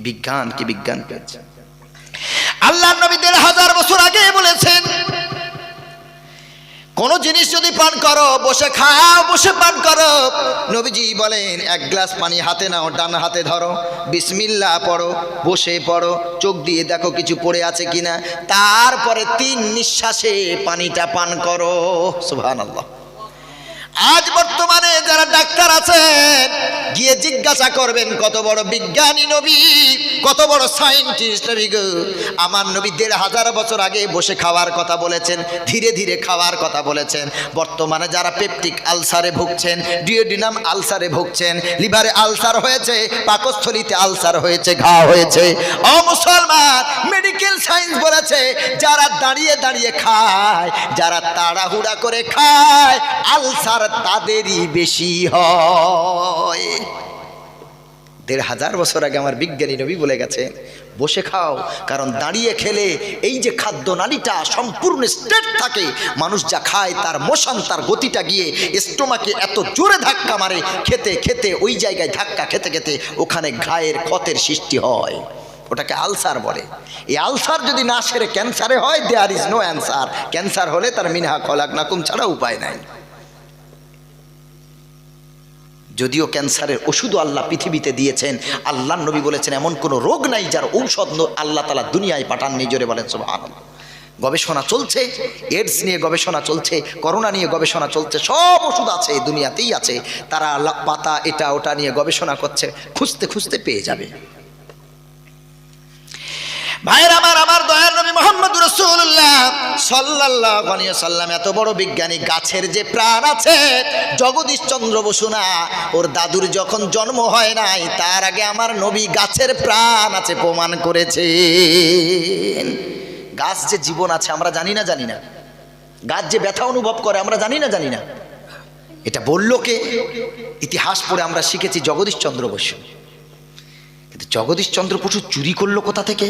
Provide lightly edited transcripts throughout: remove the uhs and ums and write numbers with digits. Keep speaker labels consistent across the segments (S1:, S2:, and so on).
S1: কি বিজ্ঞান, কি বিজ্ঞান পেয়েছে। আল্লাহর নবী ১৫০০ বছর আগে বলেছেন, কোন জিনিস যদি পান করো বসে খাও, বসে পান করো। নবীজি বলেন এক গ্লাস পানি হাতে নাও, ডান হাতে ধরো, বিসমিল্লাহ পড়ো, বসে পড়ো, চোখ দিয়ে দেখো কিছু পড়ে আছে কিনা, তারপরে ৩ নিঃশ্বাসে পানিটা পান করো। সুবহানাল্লাহ। আজ বর্তমানে যারা ডাক্তার আছেন গিয়ে জিজ্ঞাসা করবেন কত বড় বিজ্ঞানী নবী, কত বড় সায়েন্টিস্ট নবী গো। আমার নবী ১৫০০ বছর আগে বসে খাওয়ার কথা বলেছেন, ধীরে ধীরে খাওয়ার কথা বলেছেন। বর্তমানে যারা পেপটিক আলসারে ভুগছেন, ডিওডিনাম আলসারে ভুগছেন, লিভারে আলসার হয়েছে, পাকস্থলীতে আলসার হয়েছে, ঘা হয়েছে, ও মুসলমান, মেডিকেল সায়েন্স বলেছে যারা দাঁড়িয়ে দাঁড়িয়ে খায়, যারা তাড়াহুড়া করে খায়, আলসার তাদেরই বেশি হয়। ১৫০০ বছর আগে আমার বিজ্ঞানী নবী বলে গেছে বসে খাও, কারণ দাঁড়িয়ে খেলে এই যে খাদ্য নালীটা সম্পূর্ণ স্ট্রেট থাকে, মানুষ যা খায় তার মোশন, তার গতিটা গিয়ে স্টোমাকে এত জোরে ধাক্কা মারে, খেতে খেতে ওই জায়গায় ধাক্কা খেতে খেতে ওখানে ঘায়ের ক্ষতের সৃষ্টি হয়, ওটাকে আলসার বলে। এই আলসার যদি না সেরে ক্যান্সারে হয়, there is no answer. Cancer হলে তার মিনহা খলাকনাকুম ছাড়া উপায় নাই। যদিও ক্যান্সারের ওষুধও আল্লাহ পৃথিবীতে দিয়েছেন, আল্লাহর নবী বলেছেন এমন কোনো রোগ নাই যার ঔষধ আল্লাহ তাআলা দুনিয়ায় পাঠাননি। জোরে বলেন সুবহানাল্লাহ। গবেষণা চলছে, এডস নিয়ে গবেষণা চলছে, করোনা নিয়ে গবেষণা চলছে, সব ওষুধ আছে দুনিয়াতেই আছে। তারা পাতা এটা ওটা নিয়ে গবেষণা করছে, খুঁজতে খুঁজতে পেয়ে যাবে। ভাইয়ের আমার দয়ার নবী মুহাম্মদুর রাসূলুল্লাহ সাল্লাল্লাহু আলাইহি ওয়াসাল্লাম এত বড় বিজ্ঞানী। গাছের যে প্রাণ আছে, জগদীশচন্দ্র বসু না, ওর দাদুর যখন জন্ম হয় নাই তার আগে আমার নবী গাছের প্রাণ আছে প্রমাণ করেছেন। গাছ যে জীবন আছে আমরা জানি না, জানি না। গাছ যে ব্যথা অনুভব করে আমরা জানি না, জানি না। এটা বলল কে? ইতিহাস পড়ে আমরা শিখেছি জগদীশচন্দ্র বসু। কিন্তু জগদীশচন্দ্র বসু চুরি করলো কোথা থেকে?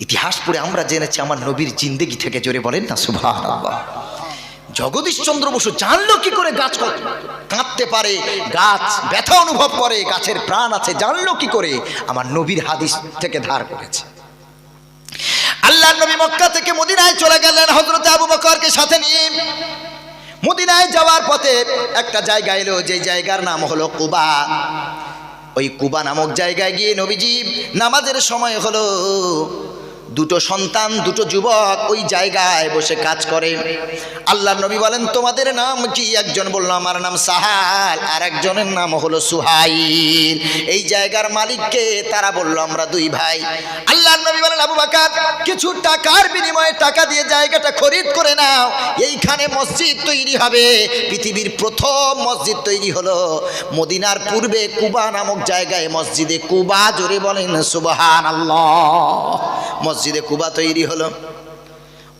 S1: ইতিহাস পড়ে আমরা জেনেছি আমার নবীর জিন্দেগি থেকে। জোরে বলেন না সুবহানাল্লাহ। জগদীশচন্দ্র বসু জানলো কি করে গাছ কাঁদতে পারে, গাছ ব্যথা অনুভব করে, গাছের প্রাণ আছে, জানলো কি করে? আমার নবীর হাদিস থেকে ধার করেছে। আল্লাহর নবী মক্কা থেকে মদিনায় চলে গেলেন হযরত আবু বকরকে সাথে নিয়ে। মদিনায় যাওয়ার পথে একটা জায়গা এলো, যে জায়গার নাম হলো কুবা। ওই কুবা নামক জায়গায় গিয়ে নবীজি নামাজের সময় হলো, দুটো সন্তান, দুটো যুবক ওই জায়গায় বসে কাজ করে। আল্লাহর নবী বলেন তোমাদের নাম কি? একজন বলল আমার নাম সাহাল, আর একজনের নাম হলো সুহাইল। এই জায়গার মালিককে? তারা বলল আমরা 2 ভাই। আল্লাহর নবী বলেন আবু বকর কিছু টাকার বিনিময়ে টাকা দিয়ে জায়গাটা খরিদ করে নাও, এইখানে মসজিদ তৈরি হবে। পৃথিবীর প্রথম মসজিদ তৈরি হলো মদিনার পূর্বে কুবা নামক জায়গায়, মসজিদে কুবা। জোরে বলেন সুবহানাল্লাহ। মসজিদে কুবা তৈরি হলো।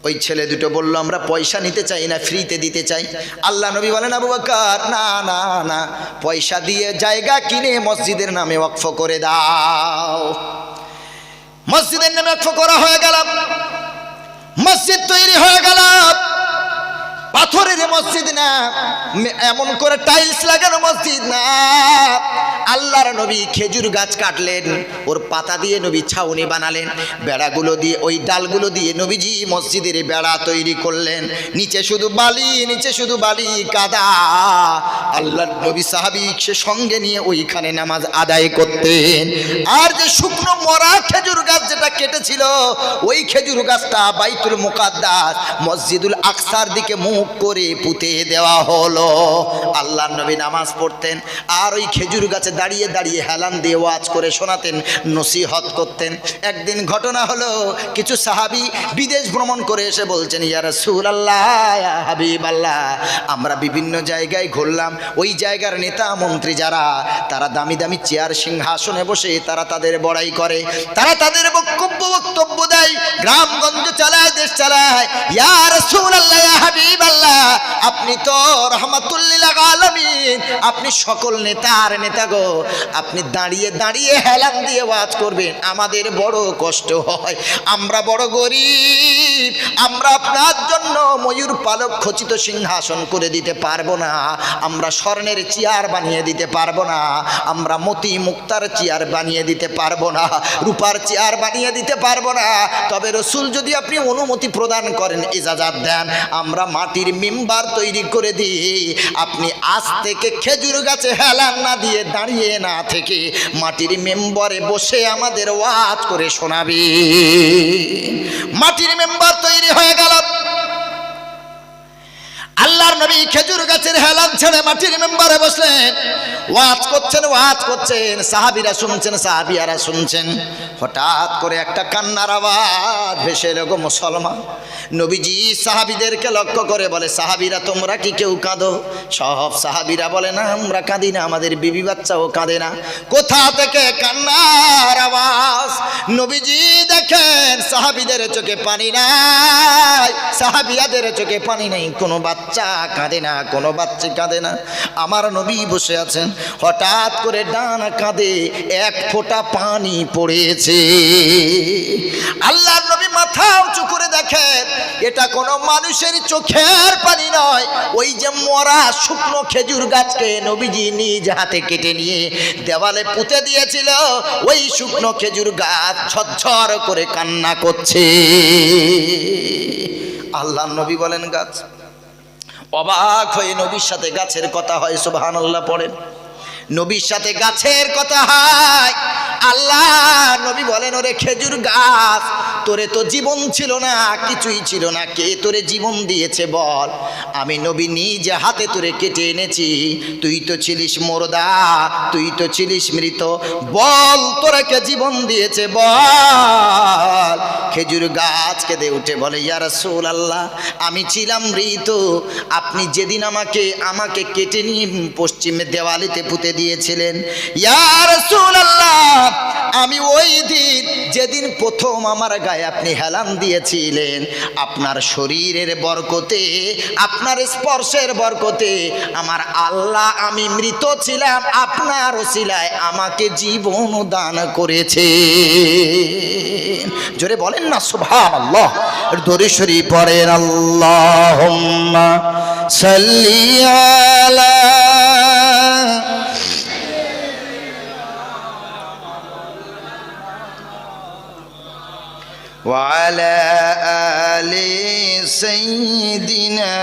S1: ওই ছেলে দুটো বলল আমরা পয়সা নিতে চাই না, ফ্রিতে দিতে চাই। আল্লাহ নবী বলেন আবু বকর না না না, পয়সা দিয়ে জায়গা কিনে মসজিদের নামে ওয়াকফ করে দাও। মসজিদের নামে ওয়াকফ করা হয়ে গেল, মসজিদ তৈরি হয়ে গেল। পাথরের মসজিদ না, এমন করে টাইলস লাগানো মসজিদ না। আল্লাহর নবী খেজুর গাছ কাটলেন, ওর পাতা দিয়ে নবী ছাউনি বানালেন, বেড়াগুলো দিয়ে, ওই ডালগুলো দিয়ে নবীজি মসজিদের বেড়া তৈরি করলেন। নিচে শুধু বালি, নিচে শুধু বালি, কাদা। আল্লাহর নবী সাহাবী সে সঙ্গে নিয়ে ওইখানে নামাজ আদায় করতেন। আর যে শুকনো মরা খেজুর গাছ যেটা কেটেছিল, ওই খেজুর গাছটা বাইতুল মুকাদ্দাস মসজিদুল আকসার দিকে মুখ করে পুঁতে দেওয়া হলো। আল্লাহর নবী নামাজ পড়তেন, আর ওই খেজুর গাছে দাঁড়িয়ে দাঁড়িয়ে হেলান দিয়ে ওয়াজ করে শোনাতেন, নসিহত করতেন। একদিন ঘটনা হলো, কিছু সাহাবী বিদেশ ভ্রমণ করে এসে বলছেন ইয়া রাসূলুল্লাহ, ইয়া হাবিবাল্লাহ, আমরা বিভিন্ন জায়গায় ঘুরলাম, ওই জায়গার নেতা মন্ত্রী যারা, তারা দামি দামি চেয়ার সিংহাসনে বসে তারা তাদের বড়াই করে, তারা তাদের বক্তব্য দেয়, গ্রামগঞ্জ চালায়, দেশ চালায়। ইয়া রাসূলুল্লাহ, ইয়া হাবিবাল্লাহ, রাসূলুল্লাহ, আপনি তো রাহমাতুল লিল আলামিন, আপনি সকল নেতার নেতা গো, আপনি দাঁড়িয়ে দাঁড়িয়ে হেলান দিয়ে ওয়াজ করবেন, আমাদের বড় কষ্ট হয়, আমরা বড় গরিব, আমরা আপনার জন্য ময়ূর পালক খচিত সিংহাসন করে দিতে পারবো না, আমরা স্বর্ণের চেয়ার বানিয়ে দিতে পারবো না, আমরা মতি মুক্তার চেয়ার বানিয়ে দিতে পারবো না, রূপার চেয়ার বানিয়ে দিতে পারবো না, তবে রসুল যদি আপনি অনুমতি প্রদান করেন, ইজাজত দেন, আমরা মাটির মিম্বার তৈরি করে দিই, আপনি আজ থেকে খেজুর গাছে হেলান না দিয়ে দাঁড়িয়ে না থেকে মাটির মেম্বারে বসে আমাদের ওয়াজ করে শোনাবে। মাটির মেম্বার তৈরি হয়ে গেল। আল্লাহর নবী খেজুর গাছের হেলান ছেড়ে মাটির মেম্বারে বসলেন, ওয়াজ করছেন, সাহাবীরা শুনছেন, সাহাবিয়ারা শুনছেন। হঠাৎ করে একটা কান্নার আওয়াজ ভেসে এলো গো মুসলমান। নবীজি সাহাবীদেরকে লক্ষ্য করে বলে, সাহাবীরা তোমরা কি কেউ কাঁদো? সব সাহাবীরা বলে, না আমরা কাঁদি না, আমাদের বিবি বাচ্চাও কাঁদে না। কোথা থেকে কান্নার আওয়াজ? নবীজি দেখেন সাহাবীদের চোখে পানি নাই, সাহাবিয়াদের চোখে পানি নেই, কোনো বাচ্চা কাঁদে না, কোনো বাচ্চা কাঁদে না। আমার নবী বসে আছেন, হঠাৎ করে ডান কাঁধে এক ফোঁটা পানি পড়েছে। আল্লাহর নবী মাথা উঁচু করে দেখেন, এটা কোনো মানুষের চোখের পানি নয়, ওই যে মরা শুকনো খেজুর গাছকে নবীজি নিজ হাতে কেটে নিয়ে দেওয়ালে পুঁতে দিয়েছিল, ওই শুকনো খেজুর গাছ ঝরঝর করে কান্না করছে। আল্লাহর নবী বলেন গাছ, অবাক হয়ে নবীর সাথে গাছের কথা হয়, সুবহানাল্লাহ পড়েন। নবীর সাথে গাছের কথা হয়। আল্লাহ নবী বলেন, ওরে খেজুর গাছ, তোরে তো জীবন ছিল না, কিছুই ছিল না, কে তোরে জীবন দিয়েছে বল? আমি নবী নিজে হাতে তোরে কেটে এনেছি, তুই তো ছিলিস মুর্দা, তুই তো ছিলিস মৃত, বল তোরে কে জীবন দিয়েছে বল? খেজুর গাছ কেঁদে উঠে বলে, ইয়া রাসূলুল্লাহ, আমি ছিলাম মৃত, আপনি যেদিন আমাকে কেটে নিয়ে পশ্চিমে দেওয়ালিতে পুঁতে দিয়েছিলেন, ইয়া রাসূলুল্লাহ, আমি ওই দিন যেদিন প্রথম আমার গায়ে আপনি হেলান দিয়েছিলেন, আপনার শরীরের বরকতে, আপনার স্পর্শের বরকতে আমার আল্লাহ, আমি মৃত ছিলাম, আপনার ওসিলায় আমাকে জীবন দান করেছে। জোরে বলেন না সুবহানাল্লাহ। দরুদ শরীফ পড়েন, আল্লাহুম্মা সাল্লি আলা وعلى آل سيدنا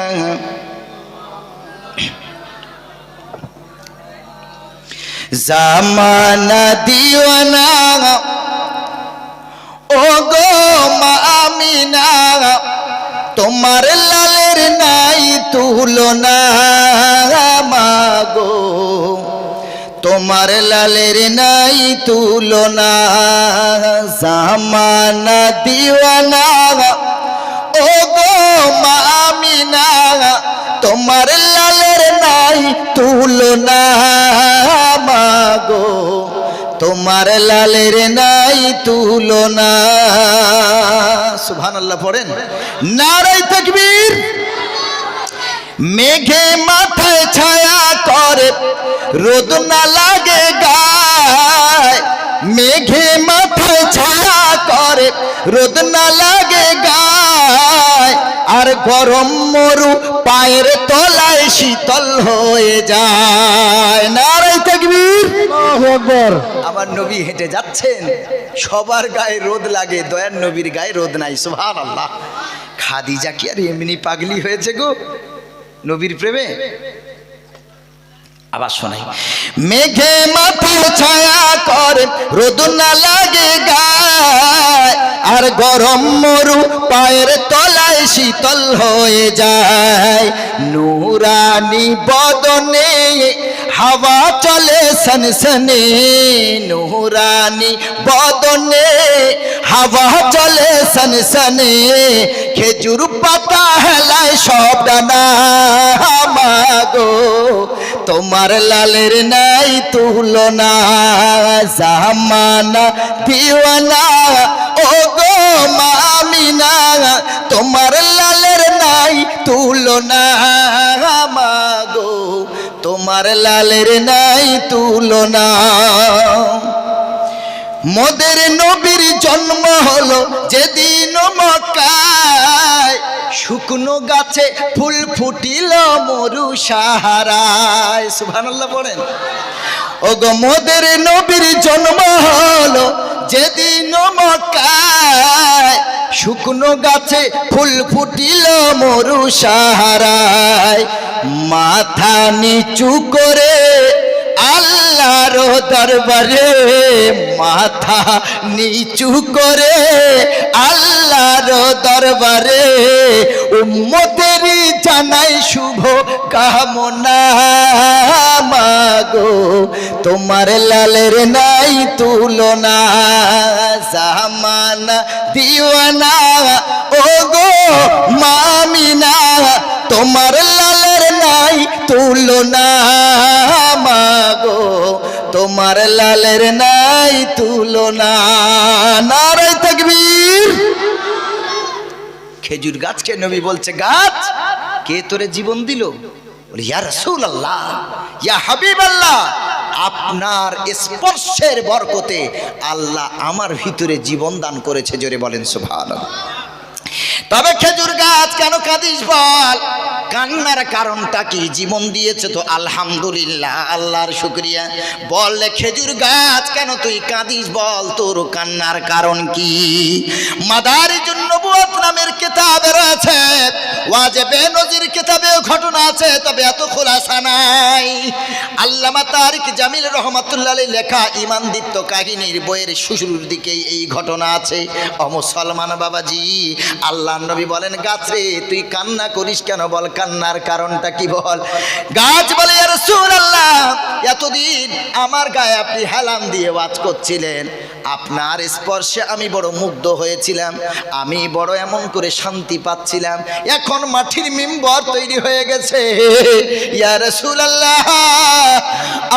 S1: জামানা দিওয়ানা ও গো মা আমিনা, তোমার লালের নাই তুলনা মাগো, তোমার লালের নাই তুলনা, জামানা দিওয়ানা ও গো মা আমিনা, তোমার লালের নাই তুলনা মাগো, তোমার লালের নাই তুলনা। সুবহানাল্লাহ পড়েন। নারে তাকবীর। মেঘে মাথায় ছায়া করে, রোদ না লাগে গায়, মেঘে মাথায় ছায়া করে, রোদ না লাগে গায়, আর গরম মরু পায়ের তলায় শীতল হয়ে যায়। নারে তাকবীর। আল্লাহু আকবার। আমার নবী হেঁটে যাচ্ছেন, সবার গায়ে রোদ লাগে, দয়ার নবীর গায়ে রোদ নাই। সুবহানাল্লাহ। খাদিজা কি আর এমনি পাগলি হয়েছে গো নবীর প্রেমে? আবার শোনাই, মেঘে মাথা ছায়া করে, রোদ না লাগে গায়, আর গরম মরু পায়ের তলায় শীতল হয়ে যায়, নূরানি বদনে হাওয়া চলে সনসনে, নূরানি বদনে হাওয়া চলে সনসনে, খেজুর পাতা হেলায় সব ডানা মাগো, তোমার লালের নাই তুলনা, জামানা দিওয়ানা ও গো মা আমিনা, তোমার লালের নাই তুলনা মাগো, তোমার লালের নাই তুলনা। মোদের নবীর জন্ম হলো যেদিন মক্কায়, শুকনো গাছে ফুল ফুটিল মরু সাহারায়। সুবহানাল্লাহ পড়েন। ওগো মোদের নবীর জন্ম হলো যেদিন মক্কায়, শুকনো গাছে ফুল ফুটিল মরু সাহারায়। মাথা নিচু করে আল্লাহর দরবারে, মাথা নিচু করে আল্লাহর দরবারে, উম্মতেরই জানাই শুভ কামনা মাগো, তোমার লালের নাই তুলনা। জামানা দিওয়ানা ওগো মামিনা, তোমার লালের নাই তুলনা মাগো, তোমার লালের নাই তুলনা। নারে তাকবীর। খেজুর গাছকে নবী বলছে, গাছ কে তোরে জীবন দিল? বলে ইয়া রাসূলুল্লাহ, ইয়া হাবিবাল্লাহ, আপনার স্পর্শের বরকতে আল্লাহ আমার ভিতরে জীবন দান করেছে। জোরে বলেন সুবহানাল্লাহ। তবে খেজুর গাছ কেন কাঁদিস বল? কান্নার কারণটা কি? জীবন দিয়েছে তো আলহামদুলিল্লাহ, আল্লাহর শুকরিয়া। বল খেজুর গাছ কেন তুই কাঁদিস বল, তোর কান্নার কারণ কি? মাদারিজুন নবুওয়াত নামের কিতাবে রয়েছে, ওয়াজিবে নজির কিতাবেও ঘটনা আছে, তবে এত খোলাসা নাই। আল্লামা তারিক জামিল রহমাতুল্লাহ আলাইহি লেখা ঈমান দীপ্ত কাহিনীর বইয়ের শুরুর দিকেই এই ঘটনা আছে। ও মুসলমান বাবাজি, আল্লাহ নবী বলেন, গাছ রে তুই কান্না করিস কেন বল, কান্নার কারণটা কি বল? গাছ বলে, ইয়া রাসূলুল্লাহ, এতদিন আমার গায়ে আপনি হেলান দিয়ে ওয়াজ করছিলেন, আপনার স্পর্শে আমি বড় মুগ্ধ হয়েছিলাম, আমি বড় এমন করে শান্তি পাচ্ছিলাম। এখন মাটির মিম্বর তৈরি হয়ে গেছে, ইয়া রাসূলুল্লাহ,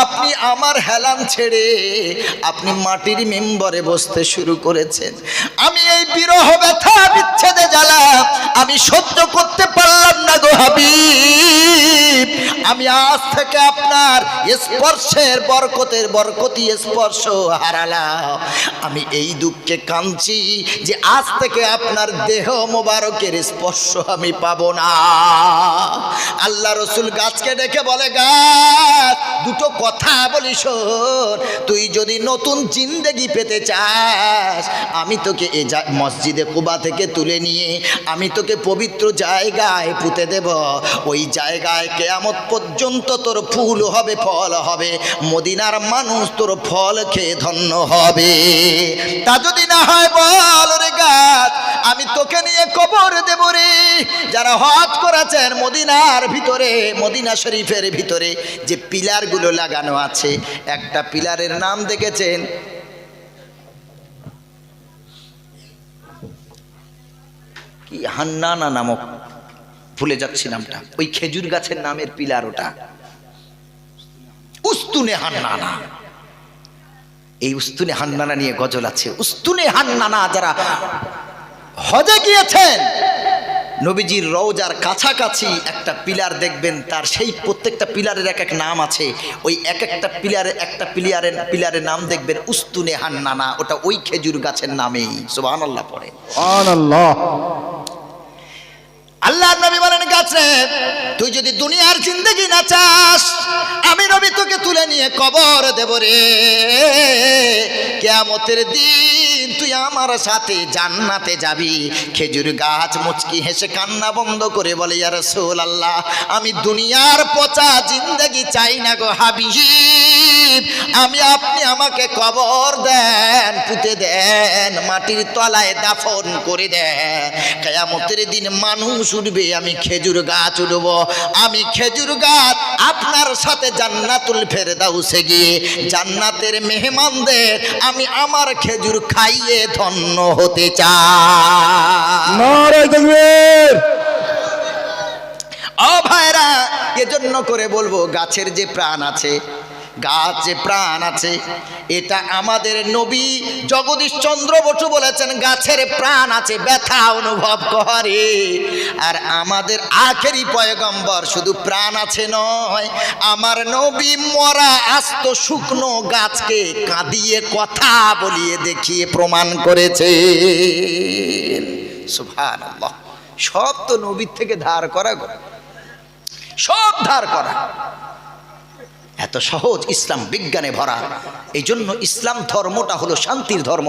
S1: আপনি আমার হেলান ছেড়ে আপনি মাটির মিম্বরে বসতে শুরু করেছেন। আমি এই বিরহ ব্যথা বিচ্ছেদে জ্বালা আমি সহ্য করতে পারলাম না গো হাবিব। আমি আজ থেকে আপনার স্পর্শের বরকতি স্পর্শ হারালাম। আমি এই দুঃখে কাঁদছি যে আজ থেকে আপনার দেহ মোবারকের স্পর্শ আমি পাবো না। আল্লাহ রসুল গাছকে ডেকে বলে, গাছ দুটো কথা বলি শোন, তুই যদি নতুন জিন্দেগি পেতে চাস, আমি তোকে এই মসজিদে কুবা থেকে তুলে নিয়ে আমি তোকে পবিত্র জায়গায় পুঁতে দেব। ওই জায়গায় কিয়ামত পর্যন্ত তোর ফুল হবে, ফল হবে, মদিনার মানুষ তোর ফল খেয়ে ধন্য হবে। তা যদি না হয় বল রে গাছ, আমি তোকে নিয়ে কবর দেব রে। যারা হজ করেছেন মদিনার ভিতরে, মদিনা শরীফের ভিতরে যে পিলারগুলো লাগানো আছে, একটা পিলারের নাম দেখেছেন কি, হান্নানা নামক, ভুলে যাচ্ছি নামটা, ওই খেজুর গাছের নামের পিলার, ওটা উস্তুনে হান্নানা। এই উস্তুনে হান্নানা নিয়ে গজল আছে। উস্তুনে হান্নানা যারা হজে গিয়েছেন, নবীজির রওজার কাছাকাছি একটা পিলার দেখবেন, তার সেই প্রত্যেকটা পিলারের এক এক নাম আছে। ওই এক একটা পিলারের নাম দেখবেন উস্তুনে হান্নানা, ওটা ওই খেজুর গাছের নামেই। সুবহানাল্লাহ পড়ে। সুবহানাল্লাহ। আল্লাহ নবী বলেন, গাছ রে তুই যদি দুনিয়ার জিন্দেগি না চাস, আমি নবী তোকে তুলে নিয়ে কবর দেব রে। কিয়ামতের দিন তুই আমার সাথে জান্নাতে যাবি। খেজুর গাছ মুচকি হেসে কান্না বন্ধ করে বলে, ইয়া রাসূলুল্লাহ, আমি দুনিয়ার পচা জিন্দেগি চাই না গো হাবিব। আপনি আমাকে কবর দেন, পুঁতে দেন, মাটির তলায় দাফন করে দেন। কিয়ামতের দিন মানুষ উঠবে, আমি খেজুর গাছ উঠব। আমি খেজুর গাছ আপনার সাথে জান্নাতুল ফেরদাউসে গিয়ে জান্নাতের মেহমানদের আমি আমার খেজুর খাইয়ে ধন্য হতে চাই। নারে তাকবীর। ও ভাইরা, এজন্য করে বলবো, গাছের যে প্রাণ আছে, গাছে প্রাণ আছে। এটা আমাদের নবী জগদীশ চন্দ্র বসু বলেছেন গাছের প্রাণ আছে, ব্যথা অনুভব করে। আর আমাদের আখেরি পয়গম্বর শুধু প্রাণ আছে নয়, আমার নবী মরা আস্ত শুকনো গাছকে কাঁদিয়ে কথা বলিয়ে দেখিয়ে প্রমাণ করেছে। সুবহানাল্লাহ। সব তো নবীর থেকে ধার করা, সব ধার করা। এত সহজ ইসলাম বিজ্ঞানে ভরা। এই জন্য ইসলাম ধর্মটা হলো শান্তির ধর্ম।